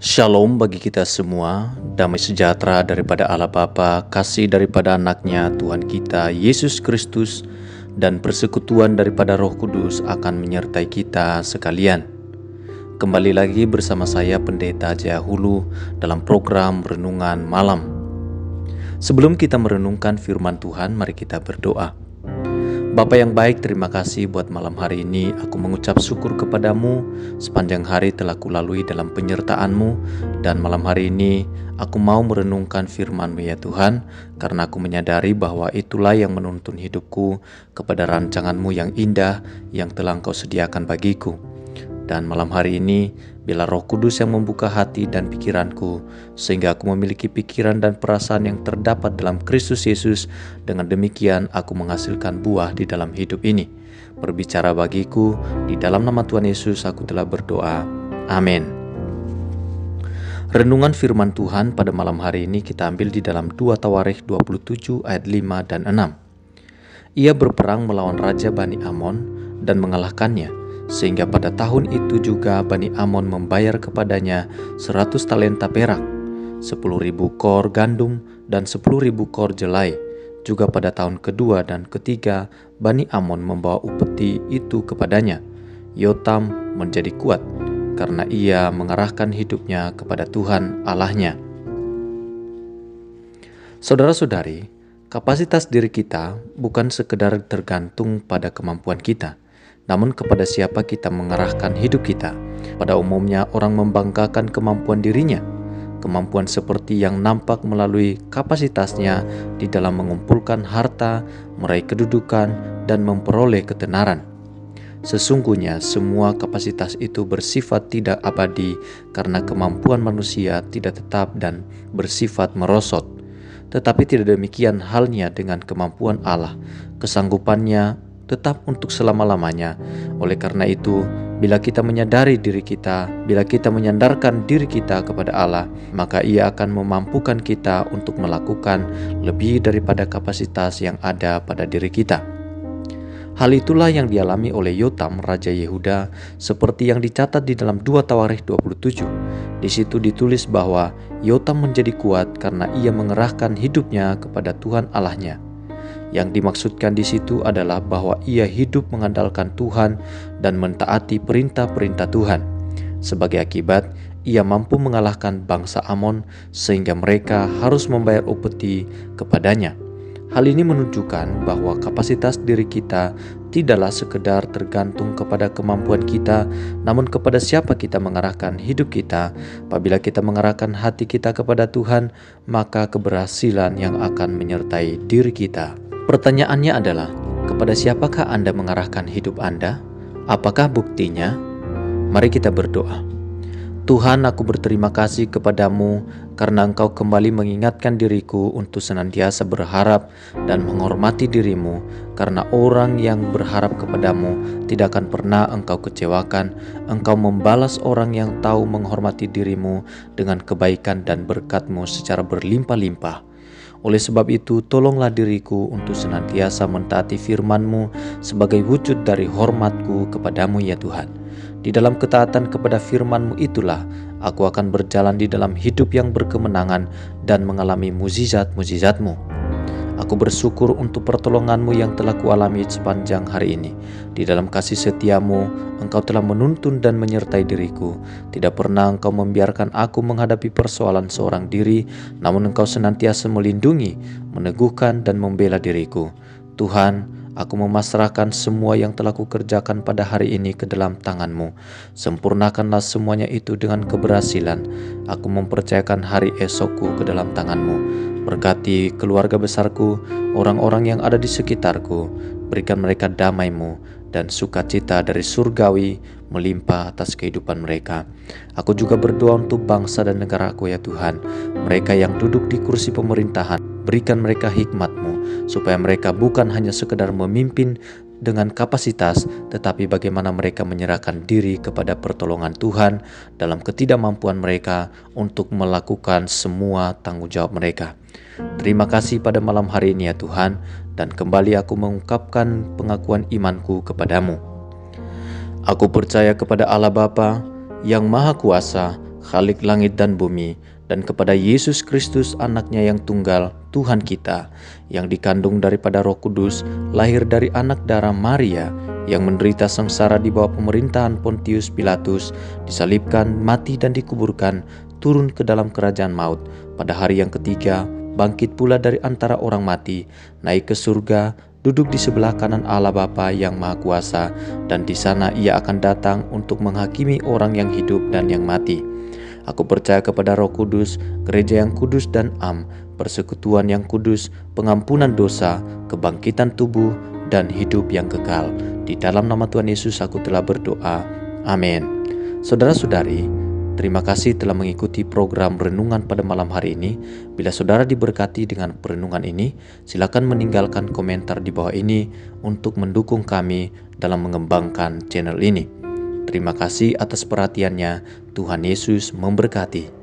Shalom bagi kita semua, damai sejahtera daripada Allah Bapa, kasih daripada anaknya Tuhan kita Yesus Kristus, dan persekutuan daripada Roh Kudus akan menyertai kita sekalian. Kembali lagi bersama saya Pendeta Jaya Hulu dalam program Renungan Malam. Sebelum kita merenungkan firman Tuhan, mari kita berdoa. Bapa yang baik, terima kasih buat malam hari ini. Aku mengucap syukur kepadamu, sepanjang hari telah kulalui dalam penyertaan-Mu, dan malam hari ini aku mau merenungkan firman-Mu ya Tuhan, karena aku menyadari bahwa itulah yang menuntun hidupku kepada rancangan-Mu yang indah yang telah Engkau sediakan bagiku. Dan malam hari ini, biarlah Roh Kudus yang membuka hati dan pikiranku, sehingga aku memiliki pikiran dan perasaan yang terdapat dalam Kristus Yesus. Dengan demikian, aku menghasilkan buah di dalam hidup ini. Berbicara bagiku, di dalam nama Tuhan Yesus aku telah berdoa. Amin. Renungan firman Tuhan pada malam hari ini kita ambil di dalam 2 Tawarikh 27 ayat 5 dan 6. Ia berperang melawan Raja Bani Amon dan mengalahkannya, sehingga pada tahun itu juga Bani Amon membayar kepadanya 100 talenta perak, 10.000 kor gandum, dan 10.000 kor jelai. Juga pada tahun kedua dan ketiga Bani Amon membawa upeti itu kepadanya. Yotam menjadi kuat, karena ia mengarahkan hidupnya kepada Tuhan Allahnya. Saudara-saudari, kapasitas diri kita bukan sekedar tergantung pada kemampuan kita, namun kepada siapa kita mengarahkan hidup kita. Pada umumnya orang membanggakan kemampuan dirinya, kemampuan seperti yang nampak melalui kapasitasnya di dalam mengumpulkan harta, meraih kedudukan, dan memperoleh ketenaran. Sesungguhnya semua kapasitas itu bersifat tidak abadi, karena kemampuan manusia tidak tetap dan bersifat merosot. Tetapi tidak demikian halnya dengan kemampuan Allah. Kesanggupannya tetap untuk selama-lamanya. Oleh karena itu, bila kita menyadari diri kita, bila kita menyandarkan diri kita kepada Allah, maka Ia akan memampukan kita untuk melakukan lebih daripada kapasitas yang ada pada diri kita. Hal itulah yang dialami oleh Yotam, Raja Yehuda, seperti yang dicatat di dalam 2 Tawarikh 27. Di situ ditulis bahwa Yotam menjadi kuat karena ia mengerahkan hidupnya kepada Tuhan Allahnya. Yang dimaksudkan di situ adalah bahwa ia hidup mengandalkan Tuhan dan mentaati perintah-perintah Tuhan. Sebagai akibat, ia mampu mengalahkan bangsa Amon sehingga mereka harus membayar upeti kepadanya. Hal ini menunjukkan bahwa kapasitas diri kita tidaklah sekedar tergantung kepada kemampuan kita, namun kepada siapa kita mengarahkan hidup kita. Apabila kita mengarahkan hati kita kepada Tuhan, maka keberhasilan yang akan menyertai diri kita. Pertanyaannya adalah, kepada siapakah Anda mengarahkan hidup Anda? Apakah buktinya? Mari kita berdoa. Tuhan, aku berterima kasih kepadamu karena Engkau kembali mengingatkan diriku untuk senantiasa berharap dan menghormati dirimu, karena orang yang berharap kepadamu tidak akan pernah Engkau kecewakan. Engkau membalas orang yang tahu menghormati dirimu dengan kebaikan dan berkat-Mu secara berlimpah-limpah. Oleh sebab itu, tolonglah diriku untuk senantiasa mentaati firman-Mu sebagai wujud dari hormatku kepadamu ya Tuhan. Di dalam ketaatan kepada firman-Mu itulah aku akan berjalan di dalam hidup yang berkemenangan dan mengalami mukjizat-mukjizat-Mu. Aku bersyukur untuk pertolongan-Mu yang telah kualami sepanjang hari ini. Di dalam kasih setia-Mu, Engkau telah menuntun dan menyertai diriku. Tidak pernah Engkau membiarkan aku menghadapi persoalan seorang diri, namun Engkau senantiasa melindungi, meneguhkan, dan membela diriku. Tuhan, aku memasrahkan semua yang telah kukerjakan pada hari ini ke dalam tangan-Mu. Sempurnakanlah semuanya itu dengan keberhasilan. Aku mempercayakan hari esokku ke dalam tangan-Mu. Berkati keluarga besarku, orang-orang yang ada di sekitarku. Berikan mereka damai-Mu dan sukacita dari surgawi melimpah atas kehidupan mereka. Aku juga berdoa untuk bangsa dan negaraku ya Tuhan. Mereka yang duduk di kursi pemerintahan, berikan mereka hikmat-Mu, supaya mereka bukan hanya sekedar memimpin dengan kapasitas, tetapi bagaimana mereka menyerahkan diri kepada pertolongan Tuhan dalam ketidakmampuan mereka untuk melakukan semua tanggung jawab mereka. Terima kasih pada malam hari ini ya Tuhan, dan kembali aku mengungkapkan pengakuan imanku kepadamu. Aku percaya kepada Allah Bapa yang Maha Kuasa, Khalik langit dan bumi, dan kepada Yesus Kristus anaknya yang tunggal, Tuhan kita, yang dikandung daripada Roh Kudus, lahir dari anak darah Maria, yang menderita sengsara di bawah pemerintahan Pontius Pilatus, disalibkan, mati dan dikuburkan, turun ke dalam kerajaan maut, pada hari yang ketiga, bangkit pula dari antara orang mati, naik ke surga, duduk di sebelah kanan Allah Bapa yang Maha Kuasa, dan di sana Ia akan datang untuk menghakimi orang yang hidup dan yang mati. Aku percaya kepada Roh Kudus, gereja yang kudus dan am, persekutuan yang kudus, pengampunan dosa, kebangkitan tubuh, dan hidup yang kekal. Di dalam nama Tuhan Yesus aku telah berdoa. Amin. Saudara-saudari, terima kasih telah mengikuti program renungan pada malam hari ini. Bila saudara diberkati dengan perenungan ini, silakan meninggalkan komentar di bawah ini untuk mendukung kami dalam mengembangkan channel ini. Terima kasih atas perhatiannya. Tuhan Yesus memberkati.